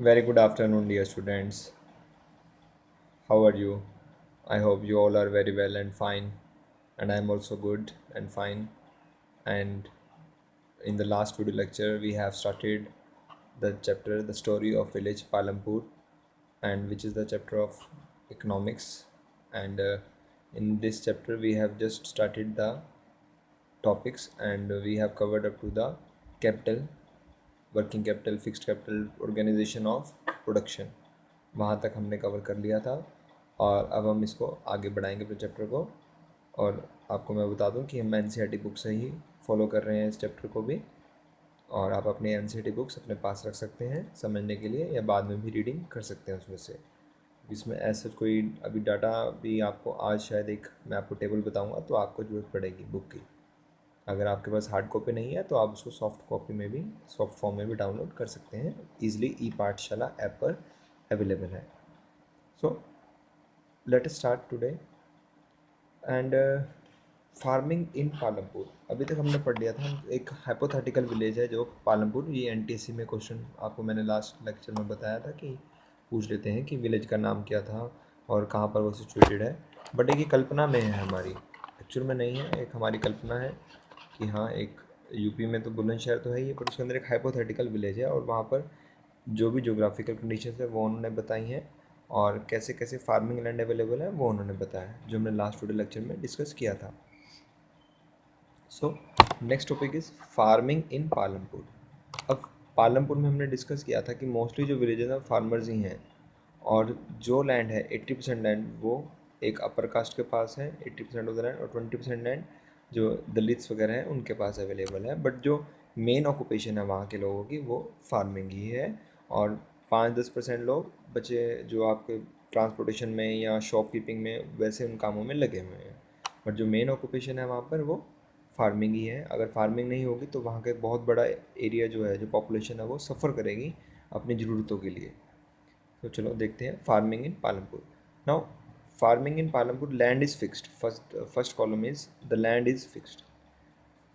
Very good afternoon, dear students. How are you? I hope you all are very well and fine. And I'm also good and fine. And in the last video lecture, we have started the chapter, the story of village Palampur, and which is the chapter of economics. And in this chapter, we have just started the topics and we have covered up to the capital, working capital, fixed capital, organisation of production, वहाँ तक हमने cover कर लिया था। और अब हम इसको आगे बढ़ाएंगे अपने चैप्टर को। और आपको मैं बता दूं कि हम एन बुक से ही फॉलो कर रहे हैं इस चैप्टर को भी। और आप अपने एन बुक्स अपने पास रख सकते हैं समझने के लिए, या बाद में भी रीडिंग कर सकते हैं उसमें से। इसमें ऐसा कोई अभी डाटा भी आपको आज शायद एक मैं आपको टेबल बताऊंगा तो आपको ज़रूरत पड़ेगी बुक की। अगर आपके पास हार्ड कॉपी नहीं है तो आप उसको सॉफ्ट कॉपी में भी, सॉफ्ट फॉर्म में भी डाउनलोड कर सकते हैं ईजिली। ई पाठशाला ऐप पर अवेलेबल है। So let us start today. And farming in Palampur, अभी तक हमने पढ़ लिया था। एक हाइपोथेटिकल विलेज है जो पालमपुर, ये एनटीएससी में क्वेश्चन आपको मैंने लास्ट लेक्चर में बताया था कि पूछ लेते हैं कि विलेज का नाम क्या था और कहाँ पर वो सिचुएटेड है। बट एक ये कल्पना में है हमारी, एक्चुअल में नहीं है, एक हमारी कल्पना है कि हाँ एक यूपी में तो बुलंदशहर तो है ही, पर उसके अंदर एक हाइपोथेटिकल विलेज है और वहाँ पर जो भी जोग्राफिकल कंडीशंस है वो उन्होंने बताई हैं और कैसे कैसे फार्मिंग लैंड अवेलेबल है वो उन्होंने बताया, जो हमने लास्ट वीडियो लेक्चर में डिस्कस किया था। So next topic is farming in Palampur. अब पालमपुर में हमने डिस्कस किया था कि मोस्टली जो विलेजेस हैं फार्मर्स ही हैं, और जो लैंड है 80% लैंड वो एक अपर कास्ट के पास है, 80% ऑफ द लैंड, और 20% लैंड जो दलित्स वगैरह हैं उनके पास अवेलेबल है। बट जो मेन ऑक्यूपेशन है वहाँ के लोगों की वो फार्मिंग ही है, और 5-10% लोग बचे जो आपके ट्रांसपोर्टेशन में या शॉपकीपिंग में वैसे उन कामों में लगे हुए हैं। बट जो मेन ऑक्यूपेशन है वहाँ पर वो फार्मिंग ही है। अगर फार्मिंग नहीं होगी तो वहाँ का एक बहुत बड़ा एरिया जो है, जो पॉपुलेशन है वो सफ़र करेगी अपनी ज़रूरतों के लिए। तो चलो देखते हैं farming in Palampur. Now farming in Palampur, land is fixed. First column is the land is fixed.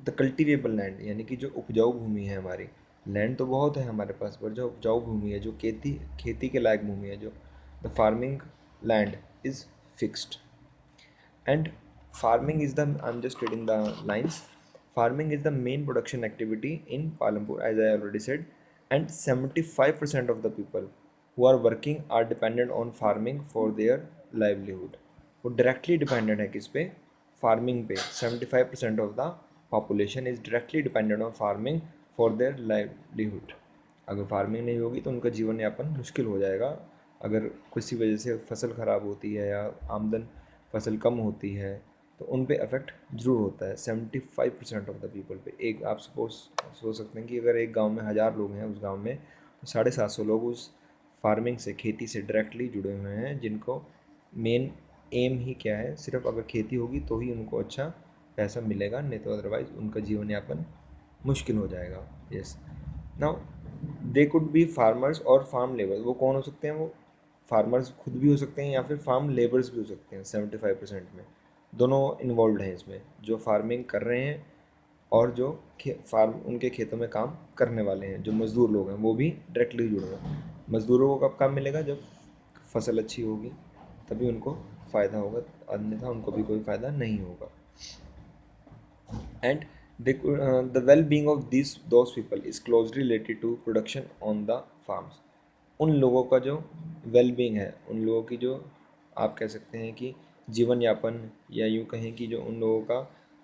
The cultivable land यानी कि जो उपजाऊ भूमि है हमारी, लैंड तो बहुत है हमारे पास पर जो उपजाऊ भूमि है, जो खेती खेती के लायक भूमि है, जो the farming land is fixed. And farming is the, I'm just reading the lines. Farming is the main production activity in Palampur, as I already said, and 75% of the people who are working are dependent on farming for their livelihood. वो directly dependent है किस पे? Farming पे। 75% of the population is directly dependent on farming for their livelihood. अगर farming नहीं होगी तो उनका जीवन यापन मुश्किल हो जाएगा। अगर किसी वजह से फसल ख़राब होती है या आमदन फसल कम होती है तो उन पे अफेक्ट ज़रूर होता है। 75% ऑफ द पीपल पे। एक आप सपोज सोच सकते हैं कि अगर एक गांव में 1000 लोग हैं, उस गांव में तो 750 लोग उस फार्मिंग से, खेती से डायरेक्टली जुड़े हुए हैं, जिनको मेन एम ही क्या है, सिर्फ अगर खेती होगी तो ही उनको अच्छा पैसा मिलेगा, नहीं तो अदरवाइज़ उनका जीवन यापन मुश्किल हो जाएगा। Yes, now they could be farmers और फार्म लेबर। वो कौन हो सकते हैं? वो फार्मर्स खुद भी हो सकते हैं या फिर फार्म लेबर्स भी हो सकते हैं। 75% में दोनों इन्वॉल्व हैं इसमें, जो फार्मिंग कर रहे हैं और जो फार्म उनके खेतों में काम करने वाले हैं, जो मज़दूर लोग हैं वो भी डायरेक्टली जुड़े हुए हैं। मज़दूरों को कब काम मिलेगा? जब फसल अच्छी होगी तभी उनको फ़ायदा होगा, अन्यथा उनको भी कोई फ़ायदा नहीं होगा। And the well-being of those people is closely related to production on the farms. उन लोगों का जो वेल-बीइंग है, उन लोगों की जो आप कह सकते हैं कि जीवन यापन, या यूँ कहें कि जो उन लोगों का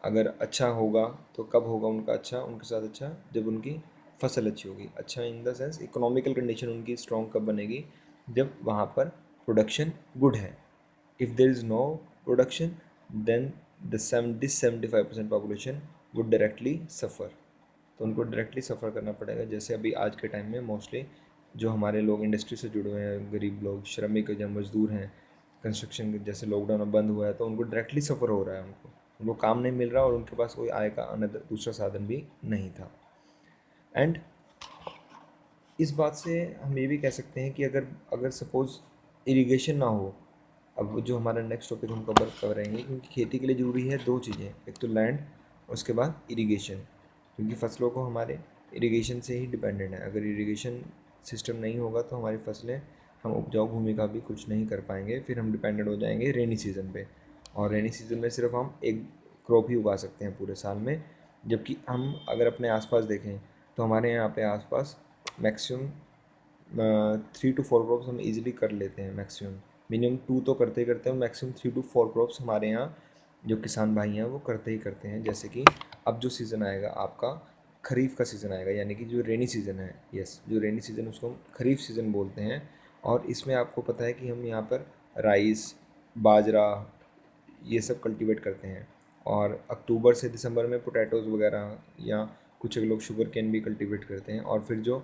अगर अच्छा होगा तो कब होगा उनका अच्छा, उनके साथ अच्छा जब उनकी फसल अच्छी होगी। अच्छा in the sense economical condition उनकी स्ट्रॉन्ग कब बनेगी? जब वहाँ पर प्रोडक्शन गुड है। If there is no production, then this 75% population would directly suffer. तो उनको डायरेक्टली सफ़र करना पड़ेगा। जैसे अभी आज के टाइम में मोस्टली जो हमारे लोग इंडस्ट्री से जुड़े हुए हैं, गरीब लोग, श्रमिक या मजदूर हैं, कंस्ट्रक्शन जैसे लॉकडाउन बंद हुआ है तो उनको डायरेक्टली सफ़र हो रहा है, उनको काम नहीं मिल रहा और उनके पास कोई आय का अनदर दूसरा साधन भी नहीं था। एंड इस बात से हम ये भी कह सकते हैं कि अगर अगर सपोज़ इरिगेशन ना हो, अब जो हमारा नेक्स्ट टॉपिक हम कवर करेंगे, क्योंकि खेती के लिए ज़रूरी है दो चीज़ें, एक तो लैंड और उसके बाद इरिगेशन, क्योंकि फसलों को हमारे इरिगेशन से ही डिपेंडेंट है। अगर इरिगेशन सिस्टम नहीं होगा तो हमारी फसलें, हम उपजाऊ भूमि का भी कुछ नहीं कर पाएंगे, फिर हम डिपेंडेंट हो जाएंगे रेनी सीज़न पे। और रेनी सीज़न में सिर्फ हम एक क्रॉप ही उगा सकते हैं पूरे साल में। जबकि हम अगर अपने आसपास देखें तो हमारे यहाँ पे आसपास मैक्सिमम 3 to 4 क्रॉप्स हम इजीली कर लेते हैं। मैक्सिमम, मिनिमम 2 तो करते ही करते हैं, मैक्सिमम 3 to 4 क्रॉप्स हमारे यहाँ जो किसान भाई हैं वो करते ही करते हैं। जैसे कि अब जो सीज़न आएगा आपका खरीफ का सीज़न आएगा, यानी कि जो रेनी सीज़न है, यस, जो रेनी सीज़न उसको हम खरीफ सीज़न बोलते हैं। और इसमें आपको पता है कि हम यहाँ पर राइस, बाजरा, ये सब कल्टीवेट करते हैं। और अक्टूबर से दिसंबर में पोटैटोज़ वगैरह, या कुछ लोग शुगर केन भी कल्टीवेट करते हैं। और फिर जो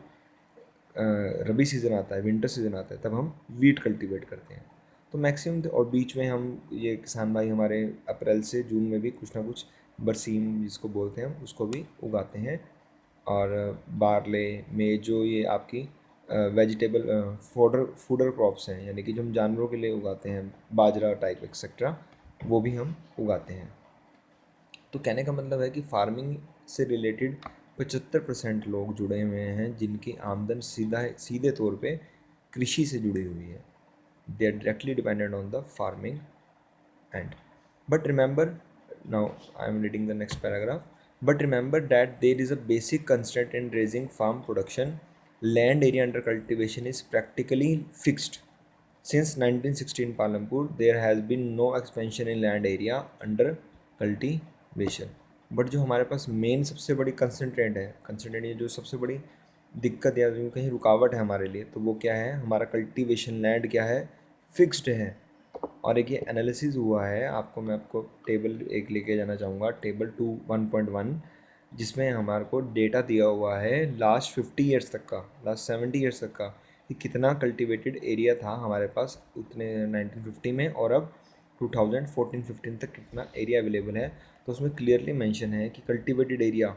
रबी सीज़न आता है, विंटर सीज़न आता है, तब हम वीट कल्टीवेट करते हैं। तो मैक्सिमम, और बीच में हम ये किसान भाई हमारे अप्रैल से जून में भी कुछ ना कुछ बरसीम जिसको बोलते हैं उसको भी उगाते हैं। और बारले में जो ये आपकी वेजिटेबल फूडर क्रॉप्स हैं, यानी कि जो हम जानवरों के लिए उगाते हैं, बाजरा टाइप एक्सेट्रा, वो भी हम उगाते हैं। तो कहने का मतलब है कि फार्मिंग से रिलेटेड 75% लोग जुड़े हुए हैं जिनकी आमदन सीधे तौर पे कृषि से जुड़ी हुई है। They are directly dependent on the farming and, but remember, now I am reading the next paragraph, but remember that there is a basic constraint in raising farm production, land area under cultivation is practically fixed. Since 1916 Palampur, there has been no expansion in land area under cultivation. But जो हमारे पास main सबसे बड़ी कंसंट्रेंट ये जो सबसे बड़ी दिक्कत या जो कहीं रुकावट है हमारे लिए, तो वो क्या है, हमारा कल्टीवेशन लैंड क्या है, फिक्स्ड है। और एक ये एनालिसिस हुआ है, मैं आपको टेबल एक लेके जाना चाहूँगा, टेबल 2 1.1, जिसमें हमारे को डेटा दिया हुआ है लास्ट 50 ईयर्स तक का, लास्ट 70 ईयर्स तक का, कि कितना कल्टीवेटेड एरिया था हमारे पास उतने 1950 में, और अब 2014-15 तक कितना एरिया अवेलेबल है। तो उसमें क्लियरली मेंशन है कि कल्टीवेटेड एरिया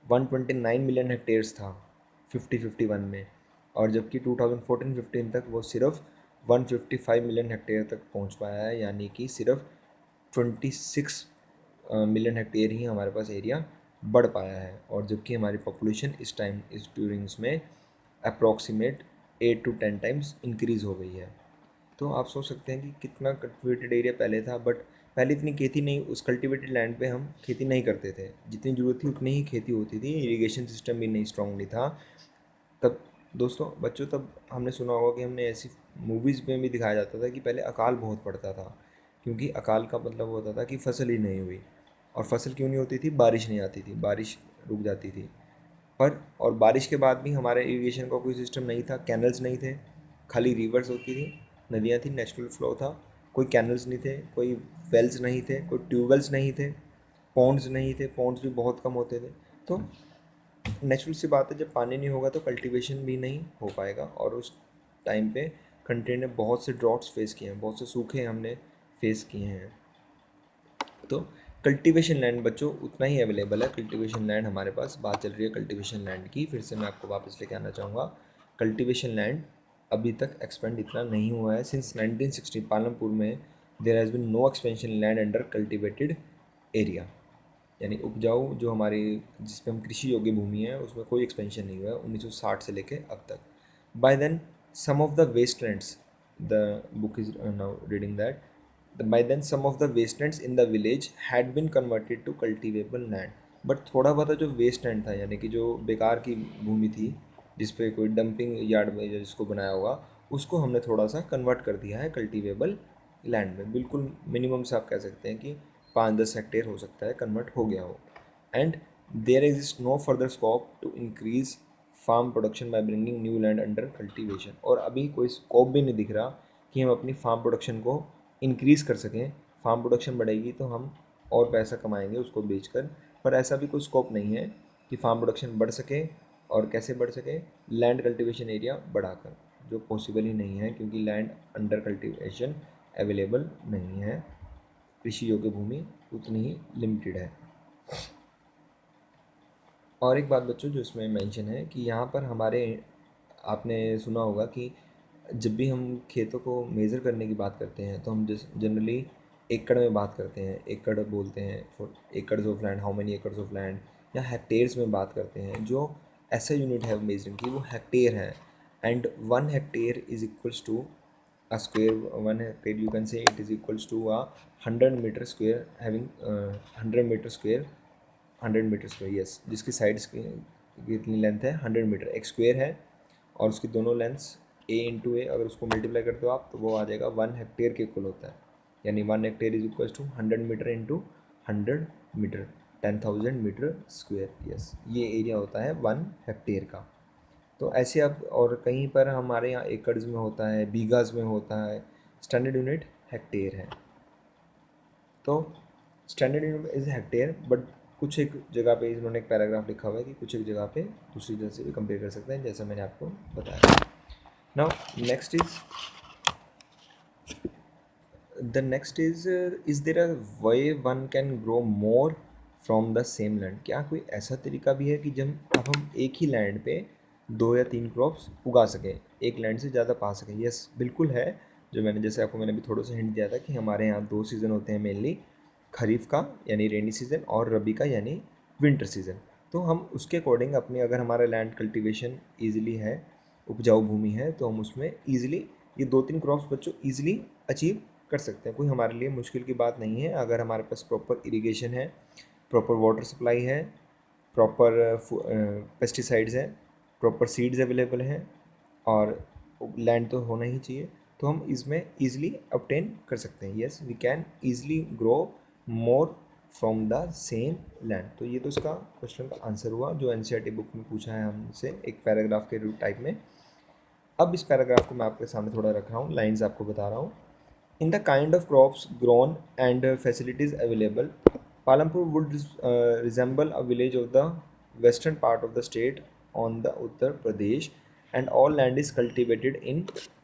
129 मिलियन हेक्टेयर्स था 50-51 में, और जबकि 2014-15 तक वो सिर्फ 155 मिलियन हेक्टेयर तक पहुंच पाया है, यानी कि सिर्फ 26 मिलियन हेक्टेयर ही हमारे पास एरिया बढ़ पाया है। और जबकि हमारी पॉपुलेशन इस ड्यूरिंग्स में अप्रॉक्सीमेट 8 to 10 टाइम्स इंक्रीज़ हो गई है। तो आप सोच सकते हैं कि कितना कल्टिवेटेड एरिया पहले था, बट पहले इतनी खेती नहीं, उस कल्टिवेटेड लैंड पे हम खेती नहीं करते थे, जितनी ज़रूरत थी उतनी ही खेती होती थी, इरिगेशन सिस्टम भी नहीं स्ट्रांगली था तब। दोस्तों, बच्चों, तब हमने सुना होगा कि हमने ऐसी मूवीज़ में भी दिखाया जाता था कि पहले अकाल बहुत पड़ता था, क्योंकि अकाल का मतलब होता था कि फसल ही नहीं हुई। और फसल क्यों नहीं होती थी, बारिश नहीं आती थी, बारिश रुक जाती थी। पर और बारिश के बाद भी हमारे इरिगेशन का कोई सिस्टम नहीं था, कैनल्स नहीं थे, खाली रिवर्स होती थी, नदियाँ थी, नेचुरल फ्लो था, कोई कैनल्स नहीं थे, कोई वेल्स नहीं थे, कोई ट्यूबवेल्स नहीं थे, पॉन्ड्स नहीं थे, पॉन्ड्स भी बहुत कम होते थे। तो नेचुरल सी बात है, जब पानी नहीं होगा तो कल्टीवेशन भी नहीं हो पाएगा। और उस टाइम पे कंट्री ने बहुत से ड्रॉट्स फेस किए हैं, बहुत से सूखे हमने फेस किए हैं। तो कल्टीवेशन लैंड बच्चों उतना ही अवेलेबल है, कल्टीवेशन लैंड हमारे पास। बात चल रही है कल्टीवेशन लैंड की, फिर से मैं आपको वापस लेके आना चाहूँगा। कल्टीवेशन लैंड अभी तक एक्सपेंड इतना नहीं हुआ है। सिंस 1960 पालमपुर में there has been no expansion land under cultivated area, यानी उपजाऊ जो हमारी जिस पे हम कृषि योग्य भूमि है उसमें कोई एक्सपेंशन नहीं हुआ है 1960 से लेके अब तक। By then some of the wastelands, the book is now reading that, by then some of the wastelands in the village had been converted to cultivable land, but थोड़ा बहुत जो वेस्ट लैंड था, यानी कि जो बेकार की भूमि थी जिस पे कोई डंपिंग यार्ड में जिसको बनाया होगा, उसको हमने थोड़ा सा कन्वर्ट कर दिया है कल्टीवेबल लैंड में। बिल्कुल मिनिमम से आप कह सकते हैं कि 5-10 हेक्टेयर हो सकता है कन्वर्ट हो गया हो। And there exist no further scope to increase farm production by bringing new land under cultivation, और अभी कोई स्कोप भी नहीं दिख रहा कि हम अपनी फार्म प्रोडक्शन को इंक्रीज़ कर सकें। फार्म प्रोडक्शन बढ़ेगी तो हम और पैसा कमाएंगे उसको बेचकर, पर ऐसा भी कोई स्कोप नहीं है कि फार्म प्रोडक्शन बढ़ सके। और कैसे बढ़ सके, लैंड कल्टीवेशन एरिया बढ़ाकर, जो पॉसिबल ही नहीं है क्योंकि लैंड अंडर कल्टीवेशन अवेलेबल नहीं है, कृषि योग्य भूमि उतनी ही लिमिटेड है। और एक बात बच्चों जो इसमें मेंशन है कि यहाँ पर हमारे, आपने सुना होगा कि जब भी हम खेतों को मेज़र करने की बात करते हैं तो हम जनरली एकड़ में बात करते हैं, एकड़ बोलते हैं for acres of land, how many acres of land, या हेक्टेयर्स में बात करते हैं। जो ऐसा यूनिट है मेजरिंग की वो हेक्टेयर है। and 1 hectare is equals to a square. 1 hectare, you can say it is equals to a 100 meter square, having 100 meter square, 100 meter square, yes, जिसकी साइड्स की कितनी लेंथ है, 100 मीटर एक स्क्वेयर है, और उसकी दोनों लेंथ्स ए इंटू ए, अगर उसको मल्टीप्लाई करते हो आप तो वो आ जाएगा 1 हेक्टेयर के इक्वल होता है, यानी 1 hectare is equals to 100 metre into 100 metre, 10,000 metre square, yes, ये एरिया होता है 1 हेक्टेयर का। तो ऐसे अब और कहीं पर हमारे यहाँ एकड़्स में होता है, बीघाज में होता है, स्टैंडर्ड यूनिट हेक्टेयर है। तो standard unit is hectare, but कुछ एक जगह पे इन्होंने एक पैराग्राफ लिखा हुआ है कि कुछ एक जगह पे दूसरी जगह से भी कंपेयर कर सकते हैं, जैसा मैंने आपको बताया। Now next is there a way one can grow more from the same land? क्या कोई ऐसा तरीका भी है कि जब अब हम एक ही लैंड पे 2 या 3 क्रॉप्स उगा सकें, एक लैंड से ज़्यादा पा सकें? यस, बिल्कुल है। जो मैंने जैसे आपको मैंने भी थोड़ा सा हिंट दिया था कि हमारे यहाँ 2 सीज़न होते हैं मेनली, खरीफ का यानी रेनी सीज़न और रबी का यानी विंटर सीज़न। तो हम उसके अकॉर्डिंग अपनी, अगर हमारा लैंड कल्टीवेशन ईजिली है, उपजाऊ भूमि है, तो हम उसमें ईजिली ये 2-3 क्रॉप्स बच्चों ईजिली अचीव कर सकते हैं। कोई हमारे लिए मुश्किल की बात नहीं है अगर हमारे पास प्रॉपर इरिगेशन है, प्रॉपर वाटर सप्लाई है, प्रॉपर पेस्टिसाइड्स हैं, प्रॉपर सीड्स अवेलेबल हैं, और लैंड तो होना ही चाहिए, तो हम इसमें ईजिली ऑब्टेन कर सकते हैं। Yes, we can easily grow more from the same land. तो ये तो इसका क्वेश्चन का आंसर हुआ जो एनसीईआरटी बुक में पूछा है हमसे, एक पैराग्राफ के रूप टाइप में। अब इस पैराग्राफ को मैं आपके सामने थोड़ा रख रहा हूँ, लाइन्स आपको बता रहा हूँ। In the kind of crops grown and facilities available, Palampur would resemble a village of the western part of the state on the Uttar Pradesh, and all land is cultivated in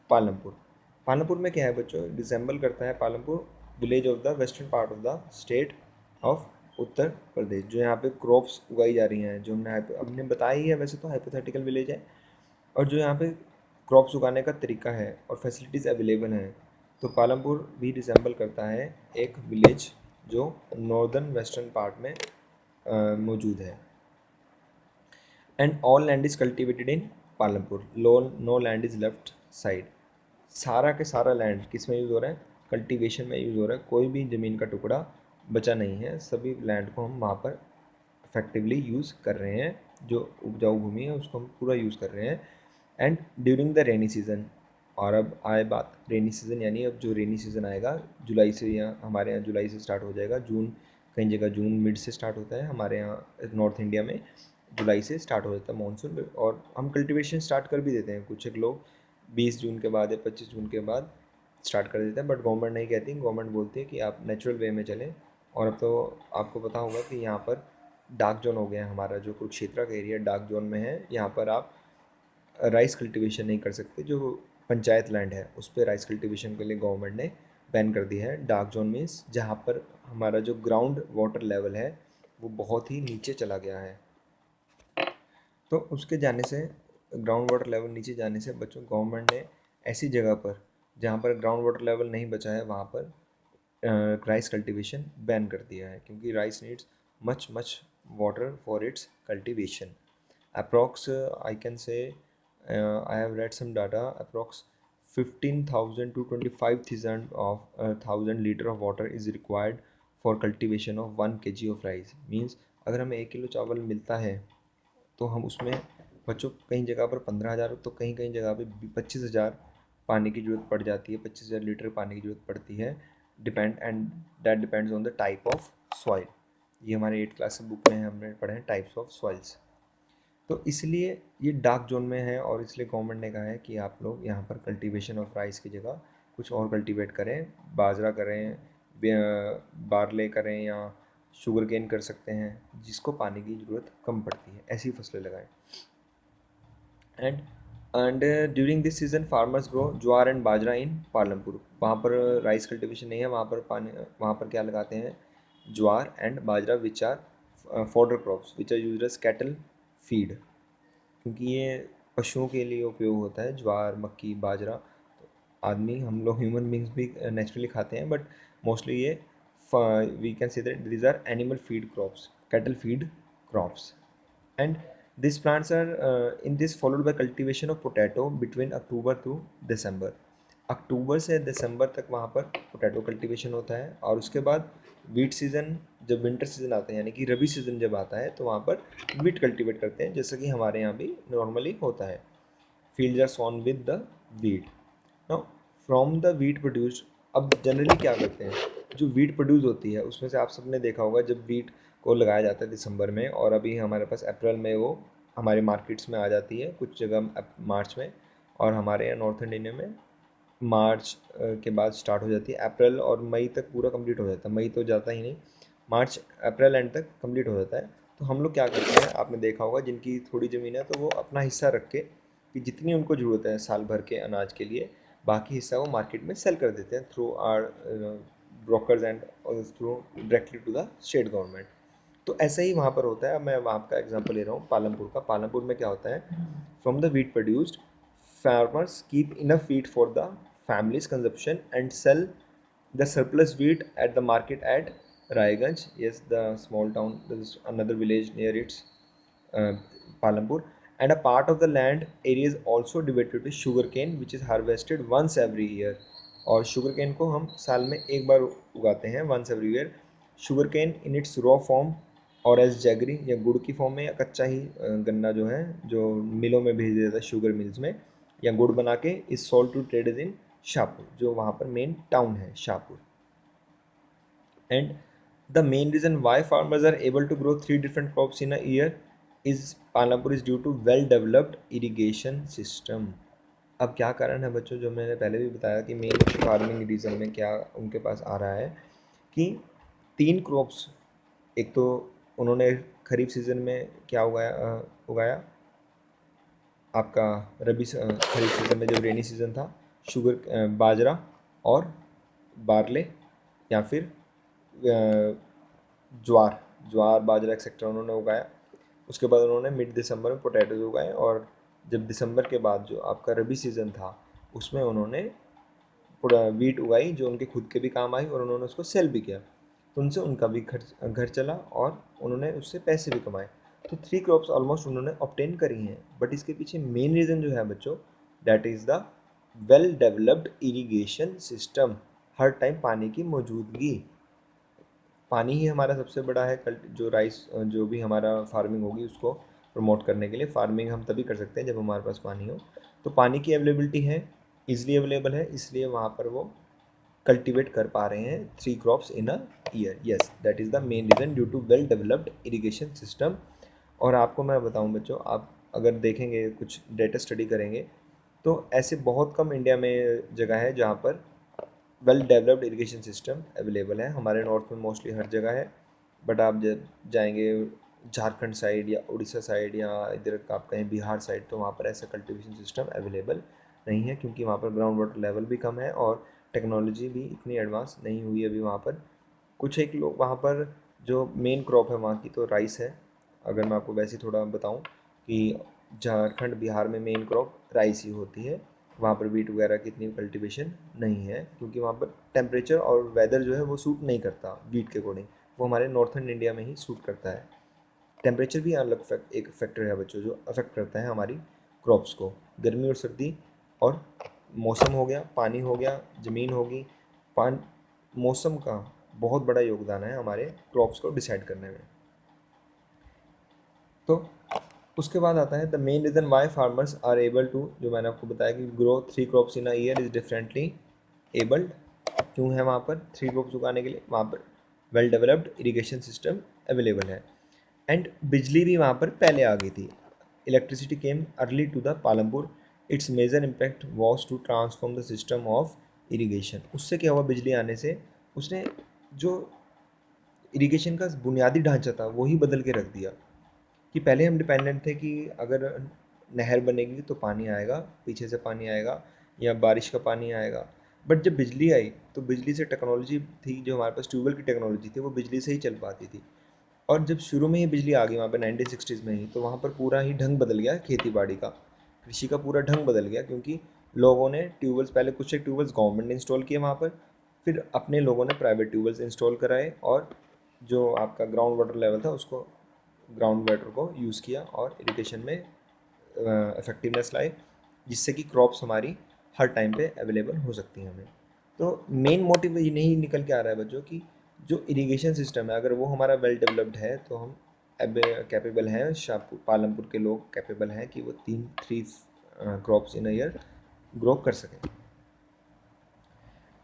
Palampur. Palampur में क्या है बच्चों, resemble करता है Palampur village of the western part of the state of Uttar Pradesh. जो यहाँ पे crops उगाई जा रही हैं, जो हमने बताया ही है, वैसे तो हाइपोथेटिकल विलेज है, और जो यहाँ पे क्रॉप्स उगाने का तरीका है और फैसिलिटीज़ अवेलेबल हैं, तो पालमपुर भी रिसेंबल करता है एक विलेज जो नॉर्दर्न वेस्टर्न पार्ट में मौजूद है। And all land is cultivated in Palampur, no land is left side. सारा के सारा लैंड किस में यूज़ हो रहा है, कल्टीवेशन में यूज़ हो रहा है, कोई भी ज़मीन का टुकड़ा बचा नहीं है, सभी लैंड को हम वहाँ पर इफेक्टिवली यूज़ कर रहे हैं, जो उपजाऊ भूमि है उसको हम पूरा यूज़ कर रहे हैं। And during the rainy season, और अब आए बात रेनी सीज़न, यानी अब जो रेनी सीज़न आएगा जुलाई से, या हमारे यहाँ जुलाई से स्टार्ट हो जाएगा, जून, कई जगह जून मिड से स्टार्ट होता है, हमारे यहाँ नॉर्थ इंडिया में जुलाई से स्टार्ट हो जाता है मानसून, और हम कल्टीवेशन स्टार्ट कर भी देते हैं, कुछ एक लोग 20 जून के बाद या 25 जून के बाद स्टार्ट कर देते हैं, बट गवर्नमेंट नहीं कहती, गवर्नमेंट बोलती है कि आप नेचुरल वे में चलें। और अब तो आपको पता होगा कि यहाँ पर डार्क जोन हो गया है, हमारा जो कुरुक्षेत्र का एरिया डार्क जोन में है, यहाँ पर आप राइस कल्टीवेशन नहीं कर सकते, जो पंचायत लैंड है उस पर राइस कल्टीवेशन के लिए गवर्नमेंट ने बैन कर दिया है। डार्क जोन मीन्स जहाँ पर हमारा जो ग्राउंड वाटर लेवल है वो बहुत ही नीचे चला गया है, तो उसके जाने से, ग्राउंड वाटर लेवल नीचे जाने से बच्चों, गवर्नमेंट ने ऐसी जगह पर जहाँ पर ग्राउंड वाटर लेवल नहीं बचा है वहाँ पर राइस कल्टीवेशन बैन कर दिया है, क्योंकि rice needs much much water for its cultivation. Approx I can say, I have read some data, approx 15,000 to 25,000 of 1,000 liter of water is required for cultivation of 1 kg of rice. Means अगर हमें 1 kilo चावल मिलता है तो हम उसमें बच्चों कई जगह पर 15,000, तो कहीं कहीं जगह पे 25,000 पानी की ज़रूरत पड़ जाती है, 25,000 लीटर पानी की ज़रूरत पड़ती है, and that depends on the type of soil. ये हमारे 8th क्लास बुक में हमने पढ़े हैं टाइप्स ऑफ सॉइल्स। तो इसलिए ये डार्क जोन में है, और इसलिए गवर्नमेंट ने कहा है कि आप लोग यहाँ पर कल्टीवेशन ऑफ राइस की जगह कुछ और कल्टीवेट करें, बाजरा करें, बारले करें, या शुगर केन कर सकते हैं, जिसको पानी की ज़रूरत कम पड़ती है, ऐसी फसलें लगाएं। And during this season farmers grow jowar and bajra in Palampur. वहाँ पर राइस कल्टीवेशन नहीं है, वहाँ पर वहाँ पर क्या लगाते हैं, jowar and bajra, which are fodder crops which are used as cattle feed, क्योंकि ये पशुओं के लिए उपयोग होता है, ज्वार, मक्की, बाजरा। तो आदमी, हम लोग ह्यूमन बींग्स भी नेचुरली खाते हैं, बट मोस्टली ये we can say that these are animal feed crops, cattle feed crops. And this plants are in this followed by cultivation of potato between October to December. अक्टूबर से दिसंबर तक वहाँ पर पोटैटो कल्टीवेशन होता है, और उसके बाद वीट सीज़न, जब विंटर सीज़न आता है यानी कि रबी सीज़न जब आता है, तो वहाँ पर वीट कल्टीवेट करते हैं, जैसा कि हमारे यहाँ भी नॉर्मली होता है। Fields are sown with the wheat. Now from the wheat produced, अब जनरली क्या करते हैं, जो वीट प्रोड्यूस होती है उसमें से आप सबने देखा होगा, जब वीट को लगाया जाता है दिसंबर में, और अभी हमारे पास अप्रैल में वो हमारे मार्केट्स में आ जाती है, कुछ जगह मार्च में, और हमारे यहाँ नॉर्थ इंडिया में मार्च के बाद स्टार्ट हो जाती है। अप्रैल और मई तक पूरा कंप्लीट हो जाता है, मई तो जाता ही नहीं, मार्च अप्रैल एंड तक कंप्लीट हो जाता है। तो हम लोग क्या करते हैं, आपने देखा होगा, जिनकी थोड़ी ज़मीन है तो वो अपना हिस्सा रख के, कि जितनी उनको ज़रूरत है साल भर के अनाज के लिए, बाकी हिस्सा वो मार्केट में सेल कर देते हैं through are brokers and through directly to the state government. तो ऐसा ही वहाँ पर होता है। अब मैं वहाँ का एग्जांपल ले रहा हूँ पालमपुर का। पालमपुर में क्या होता है, from the wheat produced, farmers keep enough wheat for the families consumption and sell the surplus wheat at the market at Raiganj. Yes, the small town. There is another village near its uh, Palampur. And a part of the land area is also devoted to sugarcane, which is harvested once every year. और sugarcane को हम साल में एक बार उगाते हैं, once every year. Sugarcane in its raw form और as jaggery या गुड़ की फॉर्म में, या कच्चा ही गन्ना जो है, जो मिलों में भेज दिया जाता है शुगर मिल्स में, या गुड़ बना के, is sold to traders in Shahpur, जो वहाँ पर मेन टाउन है Shahpur. And the main reason why farmers are able to grow 3 different crops in a year is Palampur is due to well developed irrigation system. अब क्या कारण है बच्चों, जो मैंने पहले भी बताया कि मेन फार्मिंग रीज़न में क्या उनके पास आ रहा है, कि 3 क्रॉप्स, एक तो उन्होंने खरीफ सीज़न में क्या उगाया आपका, खरीफ सीज़न में जब रेनी सीज़न था, बाजरा और बारले, या फिर ज्वार ज्वार बाजरा एक्सेट्रा उन्होंने उगाया। उसके बाद उन्होंने मिड दिसंबर में पोटैटोज उगाए, और जब दिसंबर के बाद जो आपका रबी सीज़न था, उसमें उन्होंने पूरा वीट उगाई, जो उनके खुद के भी काम आई, और उन्होंने उसको सेल भी किया, तो उनसे उनका भी घर चला, और उन्होंने उससे पैसे भी कमाए। तो 3 क्रॉप्स ऑलमोस्ट उन्होंने ऑब्टेन करी हैं। बट इसके पीछे मेन रीज़न जो है बच्चों, that is the well developed irrigation system. Her time पानी की मौजूदगी, पानी ही हमारा सबसे बड़ा है जो राइस, जो भी हमारा फार्मिंग होगी उसको प्रमोट करने के लिए। फार्मिंग हम तभी कर सकते हैं जब हमारे पास पानी हो। तो पानी की अवेलेबिलिटी है, ईजिली अवेलेबल है, इसलिए वहाँ पर वो कल्टिवेट कर पा रहे हैं 3 crops in a year. Yes, that is the main reason, due to well developed irrigation system. और आपको मैं बताऊं बच्चों, आप अगर देखेंगे, कुछ डेटा स्टडी करेंगे, तो ऐसे बहुत कम इंडिया में जगह है जहाँ पर well developed irrigation system available है। हमारे नॉर्थ में मोस्टली हर जगह है, बट आप जब जाएंगे झारखंड साइड या उड़ीसा साइड या इधर का आप कहें बिहार साइड, तो वहाँ पर ऐसा कल्टीवेशन सिस्टम अवेलेबल नहीं है, क्योंकि वहाँ पर ग्राउंड वाटर लेवल भी कम है, और टेक्नोलॉजी भी इतनी एडवांस नहीं हुई अभी वहाँ पर। कुछ एक लोग वहाँ पर, जो मेन क्रॉप है वहाँ की तो राइस है। अगर मैं आपको वैसे थोड़ा बताऊँ कि झारखंड बिहार में मेन क्रॉप राइस ही होती है, वहाँ पर वीट वगैरह की इतनी कल्टीवेशन नहीं है, क्योंकि वहाँ पर टेम्परेचर और वेदर जो है वो सूट नहीं करता वीट के अकॉर्डिंग। वो हमारे नॉर्थन इंडिया में ही सूट करता है। टेम्परेचर भी अलग एक फैक्टर है बच्चों, जो अफेक्ट करता है हमारी क्रॉप्स को। गर्मी और सर्दी, और मौसम हो गया, पानी हो गया, ज़मीन होगी, पान मौसम का बहुत बड़ा योगदान है हमारे क्रॉप्स को डिसाइड करने में। तो उसके बाद आता है the main reason why farmers are able to, जो मैंने आपको बताया कि grow 3 crops in a year is differently abled. क्यों है वहाँ पर 3 क्रॉप्स उगाने के लिए, वहाँ पर well developed irrigation system available है। एंड बिजली भी वहाँ पर पहले आ गई थी। Electricity came early to the Palampur. Its major impact was to transform the system of irrigation. उससे क्या हुआ, बिजली आने से उसने जो इरीगेशन का बुनियादी ढांचा था वही बदल के रख दिया। कि पहले हम डिपेंडेंट थे कि अगर नहर बनेगी तो पानी आएगा, पीछे से पानी आएगा, या बारिश का पानी आएगा। बट जब बिजली आई, तो बिजली से टेक्नोलॉजी थी, जो हमारे पास ट्यूबवेल की टेक्नोलॉजी थी, वो बिजली से ही चल पाती थी। और जब शुरू में ही बिजली आ गई वहाँ पे 1960s में ही, तो वहाँ पर पूरा ही ढंग बदल गया खेती बाड़ी का, कृषि का पूरा ढंग बदल गया। क्योंकि लोगों ने ट्यूबवेल्स, पहले कुछ एक ट्यूबवेल्स गवर्नमेंट ने इंस्टॉल किए वहाँ पर, फिर अपने लोगों ने प्राइवेट ट्यूबवेल्स इंस्टॉल कराए, और जो आपका ग्राउंड वाटर लेवल था उसको ग्राउंड वाटर को यूज़ किया और इरिगेशन में इफेक्टिवनेस लाए, जिससे कि क्रॉप्स हमारी हर टाइम पे अवेलेबल हो सकती हैं हमें। तो मेन मोटिव ये नहीं निकल के आ रहा है बच्चों कि जो इरिगेशन सिस्टम है अगर वो हमारा वेल डेवलप्ड है तो हम अब कैपेबल हैं, शाहपुर पालमपुर के लोग कैपेबल हैं कि वो three crops in a year grow कर सकें।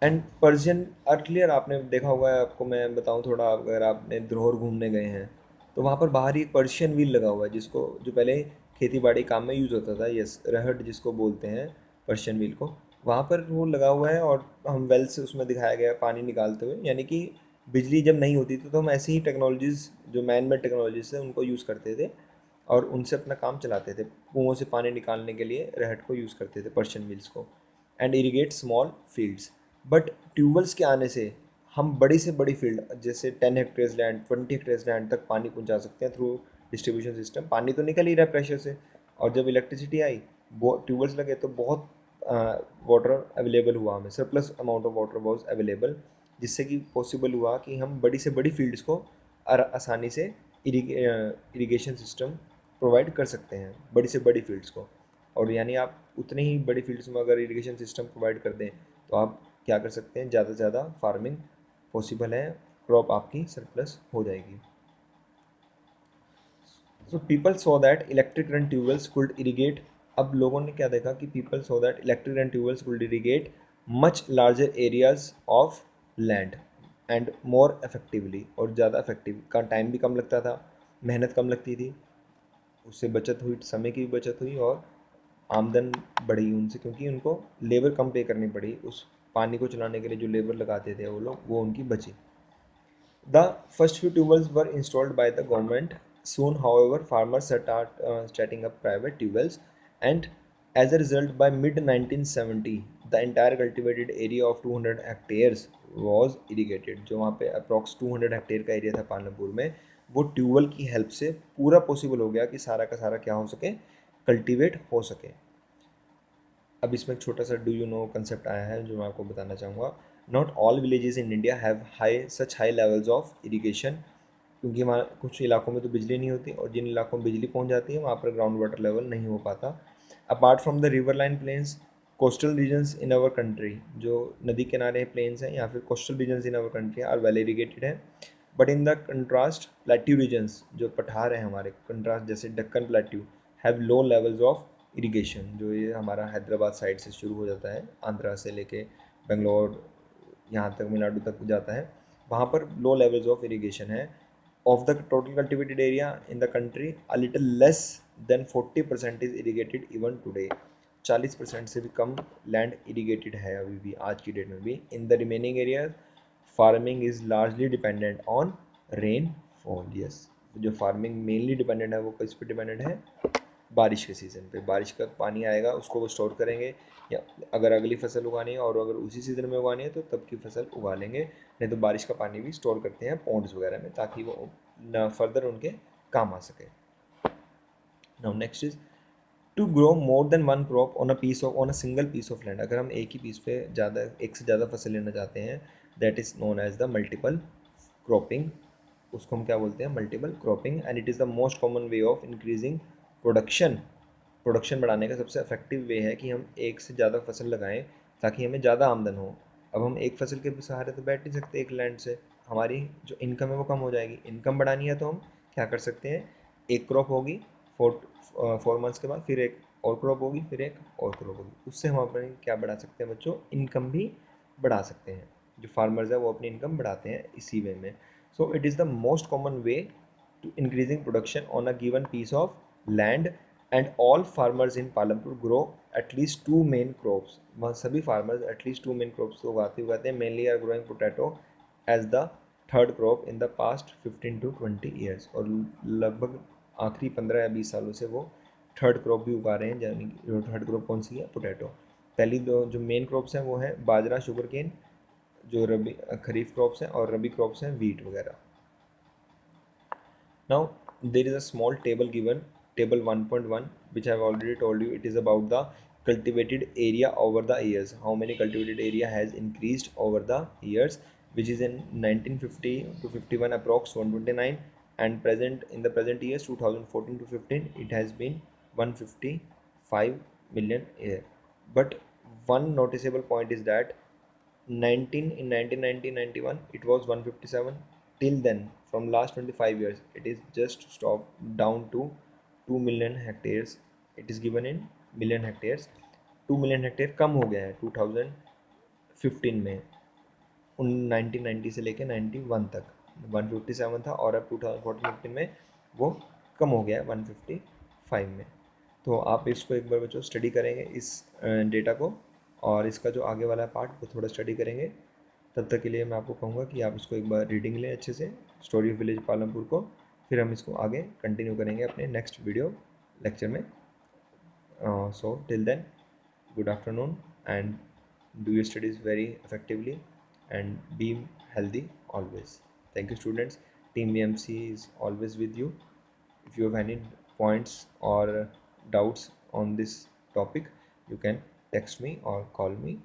एंड पर्शियन अर्लियर आपने देखा होगा, आपको मैं बताऊं थोड़ा, अगर आपने धरोहर घूमने गए हैं तो वहाँ पर बाहर ही एक पर्शियन व्हील लगा हुआ है, जिसको जो पहले खेती बाड़ी काम में यूज़ होता था, यस रहट जिसको बोलते हैं पर्शियन व्हील को, वहाँ पर वो लगा हुआ है। और हम वेल से उसमें दिखाया गया है पानी निकालते हुए, यानी कि बिजली जब नहीं होती थी तो हम ऐसी ही टेक्नोलॉजीज़ जो मैन मेड टेक्नोलॉजीज है उनको यूज़ करते थे और उनसे अपना काम चलाते थे। कुओं से पानी निकालने के लिए रहट को यूज़ करते थे, पर्शियन व्हील्स को, and irrigate small fields. But tube wells के आने से हम बड़ी से बड़ी फील्ड जैसे 10 हेक्टेयर्स लैंड, 20 हेक्टेयर्स लैंड तक पानी पहुंचा सकते हैं थ्रू डिस्ट्रीब्यूशन सिस्टम। पानी तो निकल ही रहा है प्रेशर से, और जब इलेक्ट्रिसिटी आई, वो ट्यूबवेल्स लगे तो बहुत वाटर अवेलेबल हुआ, हमें surplus amount of water was available, जिससे कि पॉसिबल हुआ कि हम बड़ी से बड़ी फील्ड्स को आसानी से इरीगेशन सिस्टम प्रोवाइड कर सकते हैं, बड़ी से बड़ी फील्ड्स को। और यानी आप उतनी ही बड़ी फील्ड्स में अगर इरिगेशन सिस्टम प्रोवाइड कर दें तो आप क्या कर सकते हैं, ज़्यादा से ज़्यादा फार्मिंग पॉसिबल है, क्रॉप आपकी सरप्लस हो जाएगी। So people so that electric run tube wells could irrigate. अब लोगों ने क्या देखा कि people so that electric run tube wells could irrigate much larger areas of land and more effectively, और ज़्यादा इफेक्टिव का टाइम भी कम लगता था, मेहनत कम लगती थी, उससे बचत हुई, समय की भी बचत हुई और आमदन बढ़ी उनसे, क्योंकि उनको लेबर कम पे करनी पड़ी, उस पानी को चलाने के लिए जो लेबर लगाते थे वो लोग, वो उनकी बची। The first few tubewells were installed by the government. Soon, however, farmers setting up private tubewells, and as a result, by mid 1970, the entire cultivated area of 200 hectares was irrigated. जो वहाँ पे अप्रॉक्स 200 हेक्टेयर का area था पालमपुर में, वो tubewell की help से पूरा पॉसिबल हो गया कि सारा का सारा क्या हो सके, कल्टीवेट हो सके। अब इसमें एक छोटा सा डू यू नो कंसेप्ट आया है जो मैं आपको बताना चाहूँगा। Not all villages in India have high levels of irrigation, क्योंकि हमारे कुछ इलाकों में तो बिजली नहीं होती, और जिन इलाकों में बिजली पहुंच जाती है वहाँ पर ग्राउंड वाटर लेवल नहीं हो पाता। Apart from the river line plains, coastal regions in our country, जो नदी किनारे प्लेन्स हैं या फिर coastal regions in our country are well irrigated है। But in the contrast plateau regions, जो पठार है हमारे कंट्रास्ट, जैसे Deccan plateau, have low levels of irrigation. जो ये हमारा हैदराबाद साइड से शुरू हो जाता है, आंध्रा से लेके बेंगलोर यहाँ तक तमिलनाडु तक जाता है, वहाँ पर लो लेवल्स ऑफ इरीगेशन है। Of the total cultivated area in the country a little less than 40% is irrigated even today. 40% से भी कम लैंड इरीगेटेड है अभी भी, आज की डेट में भी। In the remaining area farming is largely dependent on rain fall. Yes, जो फार्मिंग मेनली डिपेंडेंट है वो किस पे डिपेंडेंट है, बारिश के सीज़न पे। बारिश का पानी आएगा उसको वो स्टोर करेंगे, या अगर अगली फसल उगानी है और अगर उसी सीज़न में उगानी है तो तब की फसल उगा लेंगे, नहीं तो बारिश का पानी भी स्टोर करते हैं पॉन्ड्स वगैरह में, ताकि वो न फर्दर उनके काम आ सके। Now next is to grow more than one crop on a single piece of land. अगर हम एक ही पीस पे ज़्यादा, एक से ज़्यादा फसल लेना चाहते हैं, that is known as the multiple cropping. उसको हम क्या बोलते हैं, multiple cropping. And it is the most common way of increasing production. Production बढ़ाने का सबसे इफेक्टिव वे है कि हम एक से ज़्यादा फसल लगाएं ताकि हमें ज़्यादा आमदन हो। अब हम एक फसल के सहारे तो बैठ नहीं सकते एक लैंड से, हमारी जो इनकम है वो कम हो जाएगी। इनकम बढ़ानी है तो हम क्या कर सकते हैं, एक क्रॉप होगी, 4 मंथ्स के बाद फिर एक और क्रॉप होगी, फिर एक और क्रॉप होगी, उससे हम अपनी क्या बढ़ा सकते हैं बच्चों, इनकम भी बढ़ा सकते हैं। जो फार्मर्स है वो अपनी इनकम बढ़ाते हैं इसी वे में। So it is the most common way to increasing production on a given piece of land, and all farmers in Palampur grow at least two main crops। वहाँ सभी farmers at least two main crops तो उगाते हैं। mainly are growing potato as the third crop in the past 15 to 20 years। और लगभग आखिरी 15 या 20 सालों से वो थर्ड क्रॉप भी उगा रहे हैं, यानी थर्ड क्रॉप कौन सी है, पोटैटो। पहली दो जो मेन क्रॉप्स हैं वो हैं बाजरा, शुगर केन, जो रबी खरीफ क्रॉप्स हैं, और रबी क्रॉप्स हैं वीट वगैरह। Now there is a small table given, table 1.1, which I have already told you. It is about the cultivated area over the years, how many cultivated area has increased over the years, which is in 1950 to 51 approx 129, and present in the present years 2014 to 15 it has been 155 million a year. But one noticeable point is that 19 in 1991 it was 157. Till then, from last 25 years it is just stopped down to 2 million hectares. it is given in million hectares. 2 million hectare कम हो गया है 2015 में, उन 1990 से लेके 91 तक 157 था और अब 2014-15 में वो कम हो गया है 155 में। तो आप इसको एक बार बच्चों स्टडी करेंगे इस डेटा को, और इसका जो आगे वाला पार्ट वो थोड़ा स्टडी करेंगे। तब तक के लिए मैं आपको कहूँगा कि आप इसको एक बार रीडिंग लें अच्छे से, स्टोरी ऑफ विलेज पालमपुर को। फिर हम इसको आगे कंटिन्यू करेंगे अपने नेक्स्ट वीडियो लेक्चर में। So till then, good afternoon, and do your studies very effectively and be healthy always. Thank you, students. Team BMC is always with you. If you have any points or doubts on this topic, you can text me or call me.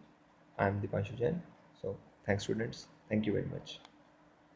I am Dipanshu Jain. So thanks, students. Thank you very much.